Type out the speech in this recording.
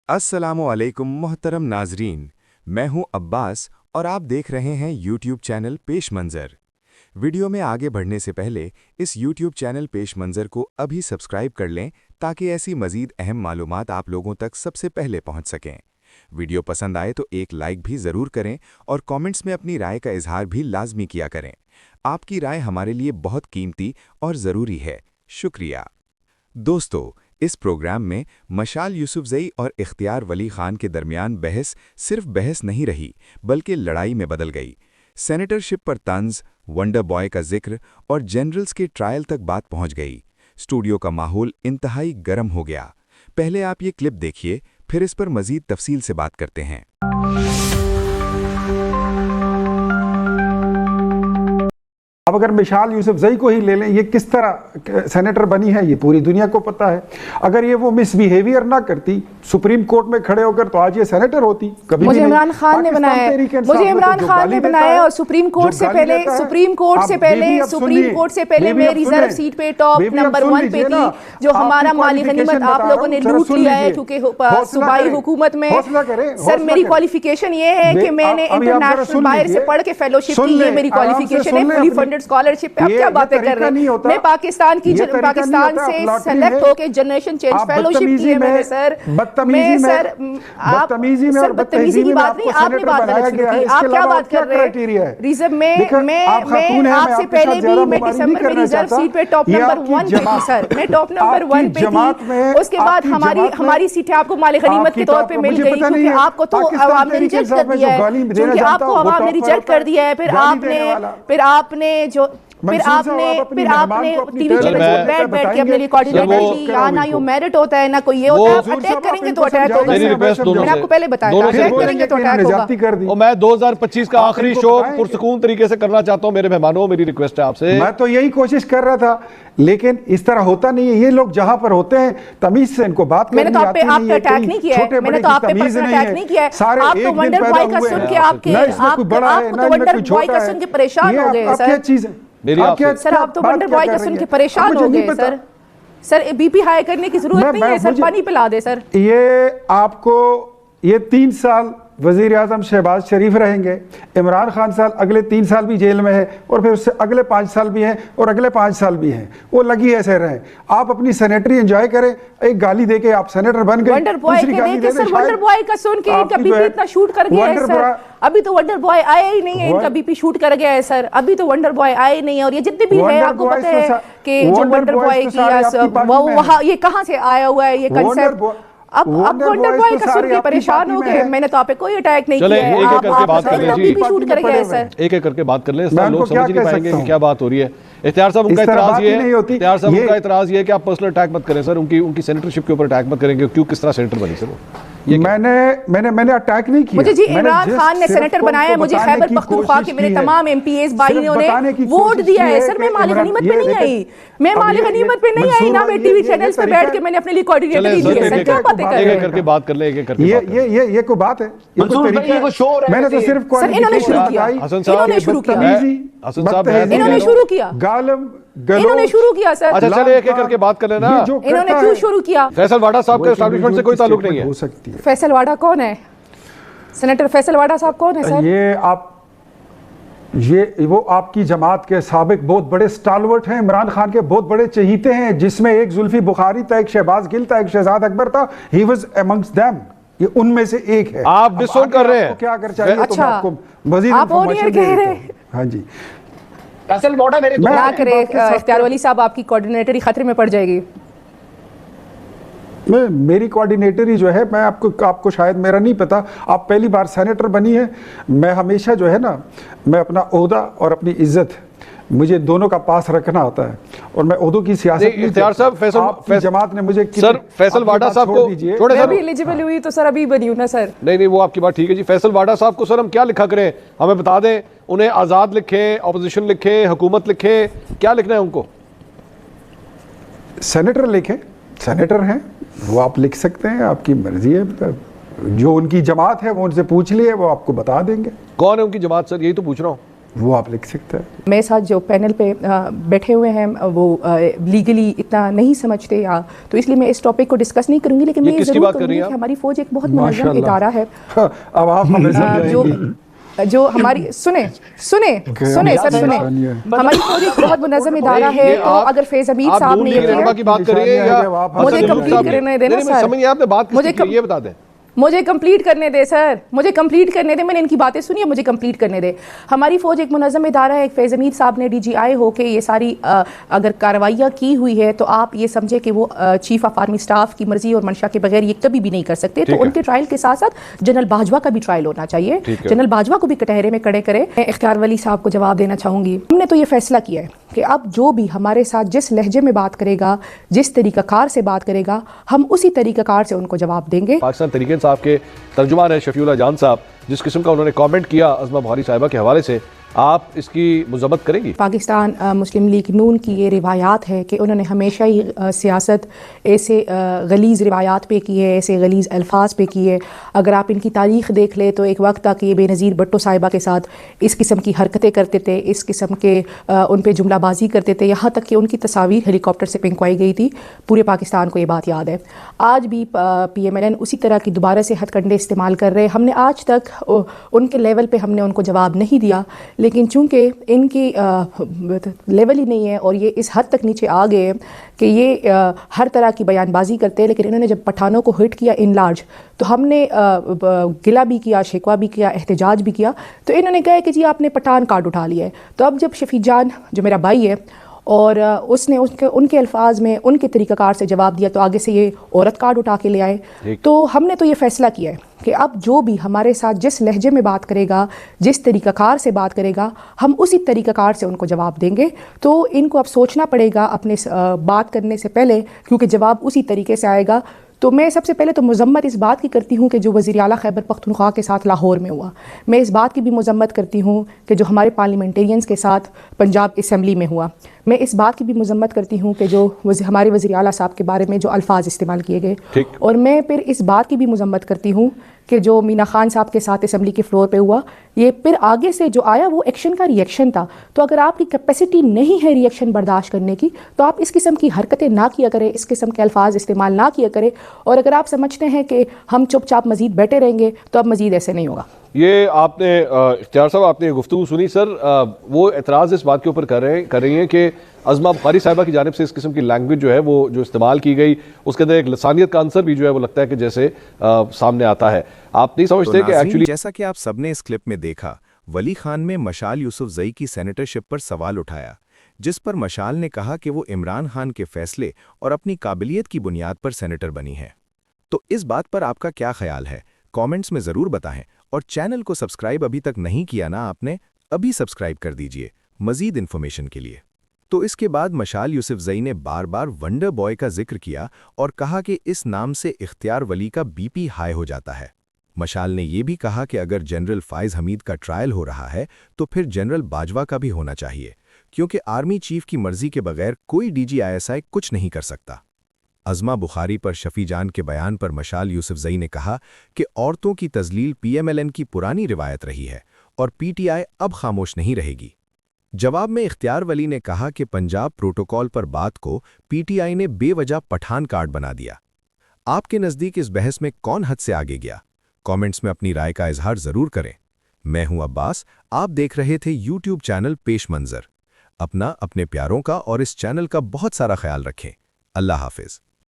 अस्सलामुअलैकुम मोहतरम नाजरीन, मैं हूं अब्बास और आप देख रहे हैं यूट्यूब चैनल पेश मंज़र। वीडियो में आगे बढ़ने से पहले इस यूट्यूब चैनल पेश मंज़र को अभी सब्सक्राइब कर लें ताकि ऐसी मज़ीद अहम मालूमात आप लोगों तक सबसे पहले पहुंच सकें। वीडियो पसंद आए तो एक लाइक भी ज़रूर करें और कमेंट्स में अपनी राय का इजहार भी लाजमी किया करें। आपकी राय हमारे लिए बहुत कीमती और ज़रूरी है। शुक्रिया। दोस्तों, इस प्रोग्राम में मशाल यूसुफजई और इख्तियार वली खान के दरमियान बहस सिर्फ बहस नहीं रही बल्कि लड़ाई में बदल गई। सेनेटरशिप पर तंज, वंडर बॉय का जिक्र और जनरल्स के ट्रायल तक बात पहुंच गई। स्टूडियो का माहौल इंतहाई गर्म हो गया। पहले आप ये क्लिप देखिए, फिर इस पर मजीद तफसील से बात करते हैं। अब अगर मिशाल यूसुफजई को ही ले लें, ये किस तरह सेनेटर बनी है ये पूरी दुनिया को पता है। अगर ये वो मिसबिहेवियर ना करती सुप्रीम कोर्ट में खड़े होकर तो आज ये सेनेटर होती। कभी मुझे इमरान खान ने बनाया है, मुझे इमरान खान ने बनाया और सुप्रीम कोर्ट से पहले मैं रिजर्व सीट पे टॉप नंबर 1 पे थी, जो हमारा माली गनीमत आप लोगों ने लूट लिया है क्योंकि सूबाई हुकूमत में। सर मेरी क्वालिफिकेशन ये है कि मैंने इंटरनेशनल बाहर से पढ़ के फेलोशिप की, ये मेरी क्वालिफिकेशन है, फुली फंडेड स्कॉलरशिप पे। आप क्या बातें कर रहे हैं? मैं पाकिस्तान से सेलेक्ट होके जनरेशन चेंज फेलोशिप की है मैंने सर। मैं सर आप सर बदतमीजी की बात नहीं, आपने बात गलत शुरू की। आप क्या बात कर रहे हैं? रिजर्व मैं आपसे पहले भी मैं दिसंबर में रिजर्व सीट पे टॉप नंबर 1 पे थी सर। मैं टॉप नंबर 1 पे थी। उसके बाद हमारी सीटें आपको माल गनीमत के तौर पे मिल गई क्योंकि आपको तो अवाम ने रिजेक्ट कर दिया है, क्योंकि आपको अवाम ने रिजेक्ट कर दिया है। फिर आपने टीवी चैनल पे बैठ के अपने लिए कोऑर्डिनेटर ली। यहाँ ना यो मेरिट होता है ना कोई ये होता है। आप अटैक करेंगे तो अटैक होगा। मैंने आपको पहले बताया, अटैक करेंगे तो अटैक होगा। और मैं 2025 का आखिरी शो पुरसुकून तरीके से करना चाहता हूँ। मेरे मेहमानों, मेरी रिक्वेस्ट है आपसे। मैं तो यही कोशिश कर रहा था, लेकिन इस तरह होता नहीं है। ये लोग जहां पर होते हैं तमीज से इनको बात करनी आती नहीं है। मैंने तो आप पे अटैक नहीं किया है, मैंने तो आप पे पर्सनल अटैक नहीं किया है। आप तो वंडर बॉय का सुन के आप तो वंडर बॉय का सुन के परेशान हो गए सर। सर आप तो वंडर बॉय का सुन के परेशान हो गए सर। सर बीपी हाई करने की जरूरत नहीं है सर, पानी पिला दे सर। ये आपको ये 3 साल वजीर आजम शहबाज शरीफ रहेंगे, इमरान खान साहब अगले 3 साल भी जेल में है और फिर उससे अगले 5 साल भी हैं और अगले 5 साल भी हैं। वो लगी ऐसे रहे। आप अपनी सेनेटरी एंजॉय करें। एक गाली देके आप सेनेटर बन गए। वंडर बॉय का सुन के इनका बीपी इतना शूट कर गया है सर। अभी तो वंडर बॉय आया ही नहीं है, इनका बीपी शूट कर गया है सर। अभी तो वंडर बॉय आए नहीं है। और ये जितने भी है आपको पता है कि जो वंडर बॉय की वहाँ ये कहाँ से आया हुआ है ये कंसेप्ट। अब वंडर बॉय का सुन के परेशान हो गए। मैंने तो आप पे कोई अटैक नहीं किया है। एक-एक करके बात कर लें जी। शूट कर गया है सर। एक-एक करके बात कर लें, इससे लोग समझ नहीं पाएंगे कि क्या बात हो रही है। इख्तियार साहब उनका इतराज ये है कि आप पर्सनल अटैक मत करें सर। उनकी सेनेटरशिप के ऊपर अटैक मत करेंगे। क्यों, किस तरह सेनेटर बनी सर वो? मैंने अटैक नहीं किया। मुझे जी इमरान खान ने सेनेटर बनाया है। मुझे खैबर पख्तूनख्वा के मेरे तमाम एमपीएस भाइयों ने वोट दिया है सर। मैं माली गनीमत पे नहीं आई, मैं माली गनीमत पे नहीं आई ना। मैं टीवी चैनल्स पे बैठ के मैंने अपने लिए कोऑर्डिनेटर दी है सर। क्या बातें कर रहे हैं? करके बात कर ले, एक-एक करके ये कोई बात है? ये कोई तरीका है? मैंने तो सिर्फ सर इन्होंने शुरू किया, इन्होंने शुरू किया, इन्होंने शुरू किया सर। अच्छा चलिए एक-एक करके बात कर लेना। इन्होंने क्यों शुरू किया? फैसल वाडा साहब के एस्टैब्लिशमेंट से कोई ताल्लुक नहीं है। फैसल वाडा कौन है? सेनेटर फैसल वाडा साहब कौन है सर? वो आपकी जमात के साबिक बहुत बड़े स्टालवर्ट हैं, इमरान खान के बहुत बड़े चहीते हैं, जिसमें एक जुल्फी बुखारी था, एक शहबाज गिल था, एक शहजाद अकबर था। He was amongst them. ये उनमें से एक है। आप डिसोन कर रहे हैं। क्या अगर चाहिए तो मैं आपको मजीद आप ऑनियर कह रहे हैं। हाँ जी, फैसल वाडा मेरे क्या करे इख्तियार वली साहब, आपकी कोऑर्डिनेटर ही खतरे में पड़ जाएगी। मेरी कोऑर्डिनेटर ही जो है, मैं आपको शायद मेरा नहीं पता, आप पहली बार सेनेटर बनी है। मैं हमेशा जो है ना, मैं अपना ओहदा और अपनी इज्जत मुझे दोनों का पास रखना होता है और मैं ओहदों की सियासत नहीं करता। आपकी जमात ने मुझे सर फैसल वाडा साहब को थोड़े अभी एलिजिबल हुई तो सर अभी बनी हूं ना सर। नहीं वो आपकी बात ठीक है जी। फैसल वाडा साहब को सर हम क्या लिखा करें, हमें बता दें। उन्हें आज़ाद लिखे, अपोजिशन लिखे, हुकूमत लिखे, क्या लिखना है उनको? सेनेटर लिखे, सेनेटर हैं वो, आप लिख सकते हैं, आपकी मर्जी है। जो उनकी जमात है वो उनसे पूछ लिए, वो आपको बता देंगे। कौन है उनकी जमात सर? यही तो पूछ रहा हूँ। وہ آپ لکھ سکتے ہیں. میرے ساتھ جو پینل پہ بیٹھے ہوئے ہیں وہ لیگلی اتنا نہیں سمجھتے یا تو اس لیے میں اس ٹاپک کو ڈسکس نہیں کروں گی, لیکن میں یہ ضرور کروں گی کہ ہماری فوج ایک بہت منظم ادارہ ہے. اب آپ جو ہماری سنیں سر سنیں, ہماری فوج ایک بہت منظم ادارہ ہے. تو اگر فیض حمید صاحب نے مجھے کمپلیٹ کرنے دینا سر, مجھے کمپلیٹ کرنے دے سر, مجھے کمپلیٹ کرنے دے. میں نے ان کی باتیں سنی ہے, مجھے کمپلیٹ کرنے دے. ہماری فوج ایک منظم ادارہ ہے. ایک فیض حمید صاحب نے ڈی جی آئی ہو کے یہ ساری اگر کارروائیاں کی ہوئی ہے تو آپ یہ سمجھے کہ وہ چیف آف آرمی اسٹاف کی مرضی اور منشا کے بغیر یہ کبھی بھی نہیں کر سکتے. تو ان کے ٹرائل کے ساتھ ساتھ جنرل باجوہ کا بھی ٹرائل ہونا چاہیے. جنرل باجوہ کو بھی کٹہرے میں کڑے کرے. میں اختیار ولی صاحب کو جواب دینا چاہوں گی. ہم نے تو یہ فیصلہ کیا ہے کہ اب جو بھی ہمارے ساتھ جس لہجے میں بات کرے گا, جس طریقہ کار سے بات کرے گا, ہم اسی طریقہ کار سے ان کو جواب دیں گے. پاکستان تحریک انصاف کے ترجمان ہے شفیع اللہ جان صاحب, جس قسم کا انہوں نے کامنٹ کیا عظمہ بخاری صاحبہ کے حوالے سے, آپ اس کی مذمت کریں گی؟ پاکستان مسلم لیگ نون کی یہ روایات ہے کہ انہوں نے ہمیشہ ہی سیاست ایسے غلیظ روایات پہ کی ہے, ایسے غلیظ الفاظ پہ کی ہے. اگر آپ ان کی تاریخ دیکھ لیں تو ایک وقت تک یہ بے نظیر بھٹو صاحبہ کے ساتھ اس قسم کی حرکتیں کرتے تھے, اس قسم کے ان پہ جملہ بازی کرتے تھے, یہاں تک کہ ان کی تصاویر ہیلی کاپٹر سے پھینکوائی گئی تھی. پورے پاکستان کو یہ بات یاد ہے. آج بھی پی ایم ایل این اسی طرح کی دوبارہ سے ہتھ کنڈے استعمال کر رہے. ہم نے آج تک ان کے لیول پہ ہم نے ان کو جواب نہیں دیا, لیکن چونکہ ان کی لیول ہی نہیں ہے اور یہ اس حد تک نیچے آ گئے کہ یہ ہر طرح کی بیان بازی کرتے ہیں. لیکن انہوں نے جب پٹھانوں کو ہٹ کیا ان لارج تو ہم نے گلہ بھی کیا, شکوہ بھی کیا, احتجاج بھی کیا. تو انہوں نے کہا کہ جی آپ نے پٹھان کارڈ اٹھا لیا ہے. تو اب جب شفیع جان جو میرا بھائی ہے اور اس نے ان کے الفاظ میں ان کے طریقہ کار سے جواب دیا تو آگے سے یہ عورت کارڈ اٹھا کے لے آئے. تو ہم نے تو یہ فیصلہ کیا ہے کہ اب جو بھی ہمارے ساتھ جس لہجے میں بات کرے گا, جس طریقہ کار سے بات کرے گا, ہم اسی طریقہ کار سے ان کو جواب دیں گے. تو ان کو اب سوچنا پڑے گا اپنے بات کرنے سے پہلے, کیونکہ جواب اسی طریقے سے آئے گا. تو میں سب سے پہلے تو مذمت اس بات کی کرتی ہوں کہ جو وزیر اعلیٰ خیبر پختونخوا کے ساتھ لاہور میں ہوا. میں اس بات کی بھی مذمت کرتی ہوں کہ جو ہمارے پارلیمنٹیرینز کے ساتھ پنجاب اسمبلی میں ہوا. میں اس بات کی بھی مذمت کرتی ہوں کہ جو ہمارے وزیر اعلیٰ صاحب کے بارے میں جو الفاظ استعمال کیے گئے. اور میں پھر اس بات کی بھی مذمت کرتی ہوں کہ جو مینا خان صاحب کے ساتھ اسمبلی کے فلور پہ ہوا, یہ پھر آگے سے جو آیا وہ ایکشن کا ریئیکشن تھا. تو اگر آپ کی کیپیسٹی نہیں ہے ریئیکشن برداشت کرنے کی تو آپ اس قسم کی حرکتیں نہ کیا کریں, اس قسم کے الفاظ استعمال نہ کیا کریں. اور اگر آپ سمجھتے ہیں کہ ہم چپ چاپ مزید بیٹھے رہیں گے تو اب مزید ایسے نہیں ہوگا. یہ آپ نے اختیار صاحب آپ نے گفتگو سنی. سر وہ اعتراض اس بات کے اوپر کر رہی ہیں کہ عظمہ بخاری صاحبہ کی جانب سے اس قسم کی لینگویج جو ہے وہ جو استعمال کی گئی اس کے اندر ایک لسانیت کا عنصر بھی جو ہے وہ لگتا ہے کہ جیسے سامنے آتا ہے. آپ نہیں سمجھتے کہ ایکچولی جیسا کہ آپ سب نے اس کلپ میں دیکھا, ولی خان میں مشال یوسف زئی کی سینیٹرشپ پر سوال اٹھایا, جس پر مشال نے کہا کہ وہ عمران خان کے فیصلے اور اپنی قابلیت کی بنیاد پر سینیٹر بنی ہے. تو اس بات پر آپ کا کیا خیال ہے؟ کامنٹس میں ضرور بتائیں. اور چینل کو سبسکرائب ابھی تک نہیں کیا نا آپ نے, ابھی سبسکرائب کر دیجئے مزید انفارمیشن کے لیے. تو اس کے بعد مشال یوسف زئی نے بار بار ونڈر بوائے کا ذکر کیا اور کہا کہ اس نام سے اختیار ولی کا بی پی ہائی ہو جاتا ہے. مشال نے یہ بھی کہا کہ اگر جنرل فائز حمید کا ٹرائل ہو رہا ہے تو پھر جنرل باجوہ کا بھی ہونا چاہیے, کیونکہ آرمی چیف کی مرضی کے بغیر کوئی D G I S I کچھ نہیں کر سکتا. عظمہ بخاری پر شفیع جان کے بیان پر مشال یوسف زئی نے کہا کہ عورتوں کی تذلیل پی ایم ایل این کی پرانی روایت رہی ہے اور پی ٹی آئی اب خاموش نہیں رہے گی. جواب میں اختیار ولی نے کہا کہ پنجاب پروٹوکول پر بات کو پی ٹی آئی نے بے وجہ پٹھان کارڈ بنا دیا. آپ کے نزدیک اس بحث میں کون حد سے آگے گیا؟ کامنٹس میں اپنی رائے کا اظہار ضرور کریں. میں ہوں عباس, آپ دیکھ رہے تھے یوٹیوب چینل پیش منظر. اپنے پیاروں کا اور اس چینل کا بہت سارا خیال رکھیں. اللہ حافظ.